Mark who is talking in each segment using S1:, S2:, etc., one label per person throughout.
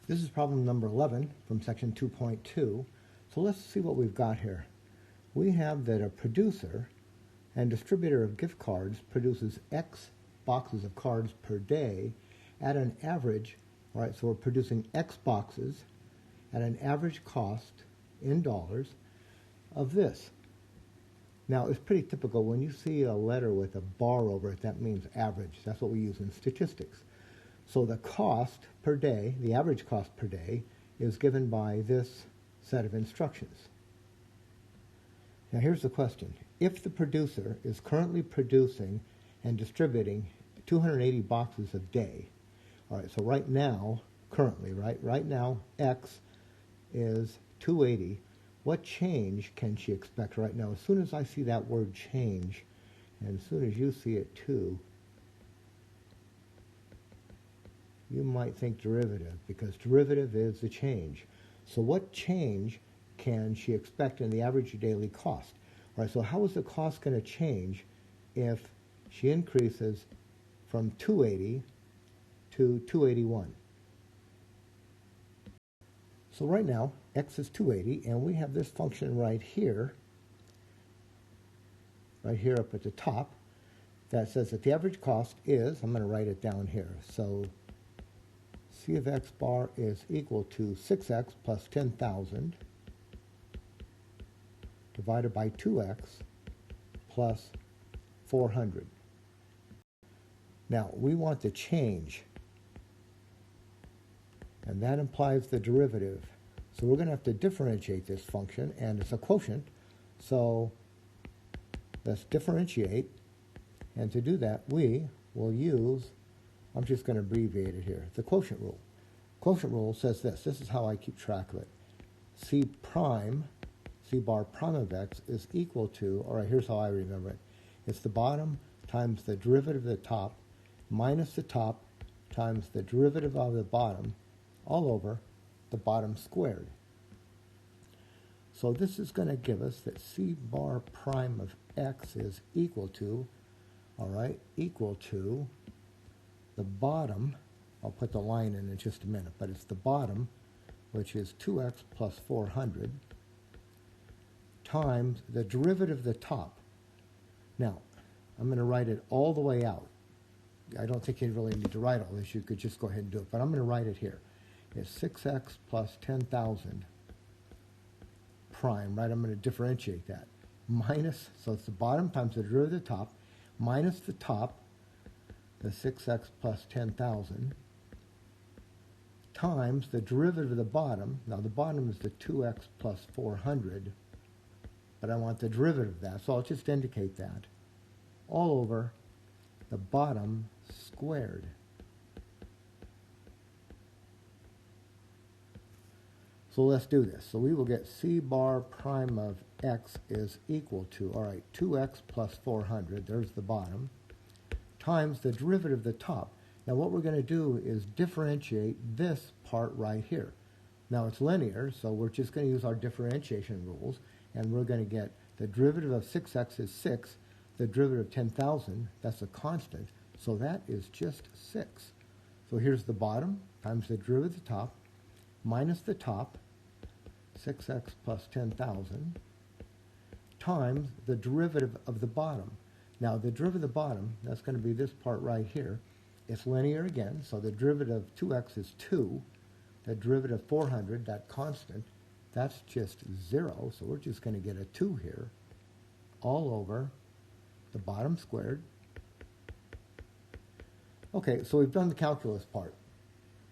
S1: This is problem number 11 from section 2.2. So let's see what we've got here. We have that a producer and distributor of gift cards produces X boxes of cards per day at an average, right, so we're producing X boxes at an average cost in dollars of this. Now, it's pretty typical when you see a letter with a bar over it, that means average. That's what we use in statistics. So the cost per day, the average cost per day, is given by this set of instructions. Now here's the question. If the producer is currently producing and distributing 280 boxes a day, all right, so right now, currently, right now, X is 280. What change can she expect right now? As soon as I see that word change, and as soon as you see it too, you might think derivative, because derivative is the change. So what change can she expect in the average daily cost? All right, so how is the cost going to change if she increases from 280 to 281? So right now, X is 280, and we have this function right here up at the top, that says that the average cost is, I'm going to write it down here, so C of X bar is equal to 6X plus 10,000 divided by 2X plus 400. Now, we want the change, and that implies the derivative. So we're going to have to differentiate this function, and it's a quotient, so let's differentiate, and to do that, we will use, I'm just going to abbreviate it here, the quotient rule. Quotient rule says this is how I keep track of it. C bar prime of X is equal to, all right, here's how I remember it. It's the bottom times the derivative of the top minus the top times the derivative of the bottom all over the bottom squared. So this is going to give us that C bar prime of X is equal to, all right, equal to the bottom, I'll put the line in just a minute, but it's the bottom, which is 2X plus 400, times the derivative of the top. Now, I'm going to write it all the way out. I don't think you really need to write all this. You could just go ahead and do it, but I'm going to write it here. It's 6X plus 10,000 prime, right? I'm going to differentiate that. Minus, so it's the bottom times the derivative of the top, minus the top, the 6X plus 10,000, times the derivative of the bottom. Now the bottom is the 2X plus 400, but I want the derivative of that, so I'll just indicate that, all over the bottom squared. So let's do this. So we will get C bar prime of X is equal to, all right, 2X plus 400, there's the bottom, times the derivative of the top. Now what we're going to do is differentiate this part right here. Now it's linear, so we're just going to use our differentiation rules, and we're going to get the derivative of 6X is 6, the derivative of 10,000, that's a constant, so that is just 6. So here's the bottom times the derivative of the top, minus the top, 6X plus 10,000, times the derivative of the bottom. Now the derivative of the bottom, that's going to be this part right here. It's linear again, so the derivative of 2X is 2. The derivative of 400, that constant, that's just 0, so we're just going to get a 2 here, all over the bottom squared. Okay, so we've done the calculus part.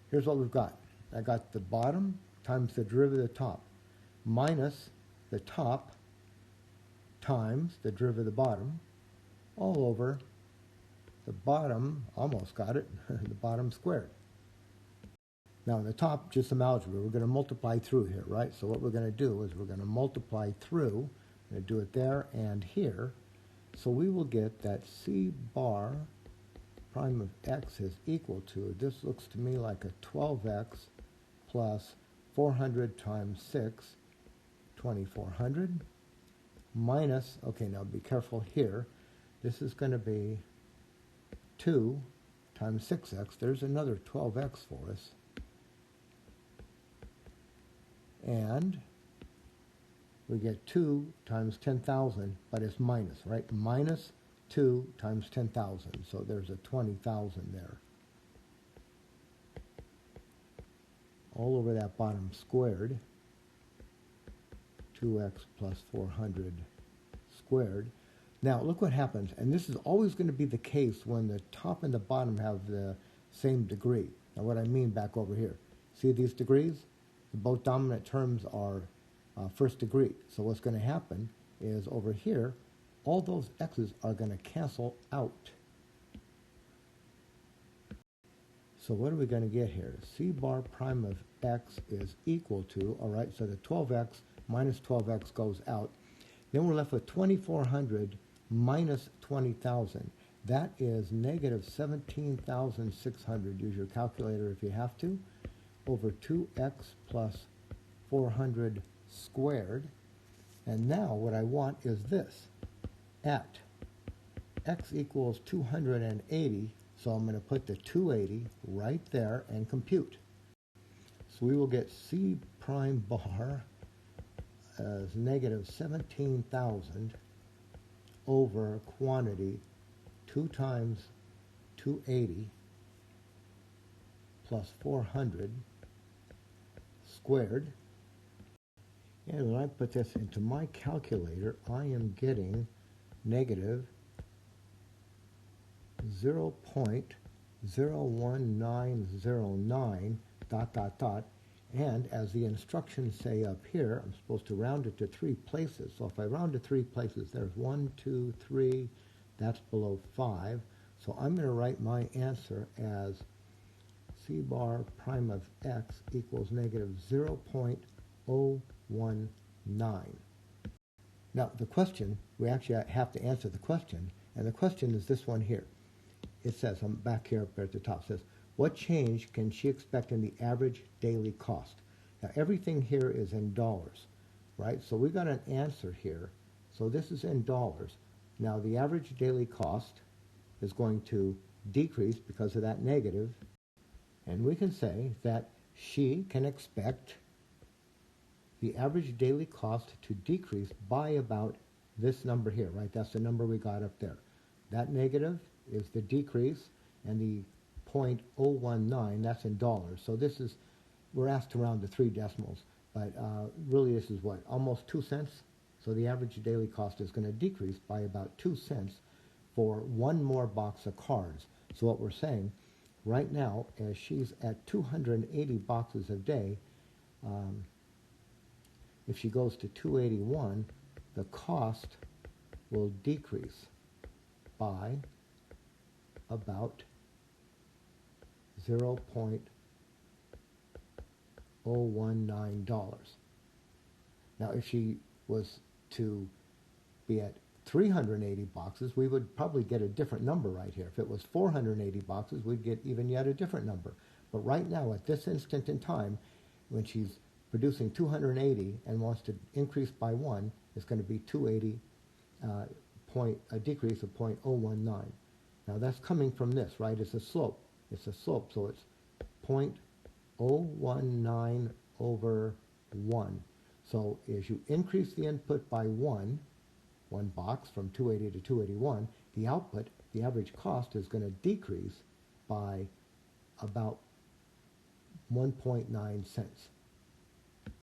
S1: Here's what we've got. I got the bottom times the derivative of the top, minus the top times the derivative of the bottom, all over the bottom, almost got it, the bottom squared. Now in the top, just some algebra. We're going to multiply through here, right? So what we're going to do is we're going to multiply through. I'm going to do it there and here. So we will get that C bar prime of X is equal to, this looks to me like a 12X plus 400 times 6, 2400, minus, okay, now be careful here, this is going to be 2 times 6x, there's another 12x for us, And we get 2 times 10,000, but it's minus, right? Minus 2 times 10,000. So there's a 20,000 there. All over that bottom squared. 2x plus 400 squared. Now look what happens, and this is always going to be the case when the top and the bottom have the same degree. Now what I mean back over here, see these degrees? Both dominant terms are first degree. So what's going to happen is over here, all those x's are going to cancel out. So what are we going to get here? C bar prime of x is equal to, all right, so the 12x minus 12x goes out. Then we're left with 2,400 minus 20,000. That is negative 17,600. Use your calculator if you have to. Over 2x plus 400 squared. And now what I want is this. At x equals 280, so I'm going to put the 280 right there and compute. So we will get C prime bar as negative 17,000 over quantity 2 times 280 plus 400 squared. And when I put this into my calculator, I am getting negative 0.01909 ... And as the instructions say up here, I'm supposed to round it to 3 places. So if I round to 3 places, there's 1, 2, 3, that's below 5. So I'm going to write my answer as C bar prime of x equals negative 0.019. Now the question, we actually have to answer the question, and the question is this one here. It says, I'm back here up at the top, it says, what change can she expect in the average daily cost? Now everything here is in dollars, right? So we got an answer here. So this is in dollars. Now the average daily cost is going to decrease because of that negative. And we can say that she can expect the average daily cost to decrease by about this number here, right? That's the number we got up there. That negative is the decrease, and the 0.019, that's in dollars. So this is, we're asked to round to 3 decimals, but really this is what, almost 2 cents? So the average daily cost is going to decrease by about 2 cents for 1 more box of cards. So what we're saying, right now, as she's at 280 boxes a day, if she goes to 281, the cost will decrease by about $0.019. Now, if she was to be at 380 boxes, we would probably get a different number right here. If it was 480 boxes, we'd get even yet a different number. But right now, at this instant in time, when she's producing 280 and wants to increase by 1, it's going to be 280, a decrease of 0.019. Now that's coming from this, right? It's a slope. It's a slope, so it's 0.019 over 1. So as you increase the input by 1 box from 280 to 281, the output, the average cost, is going to decrease by about 1.9 cents.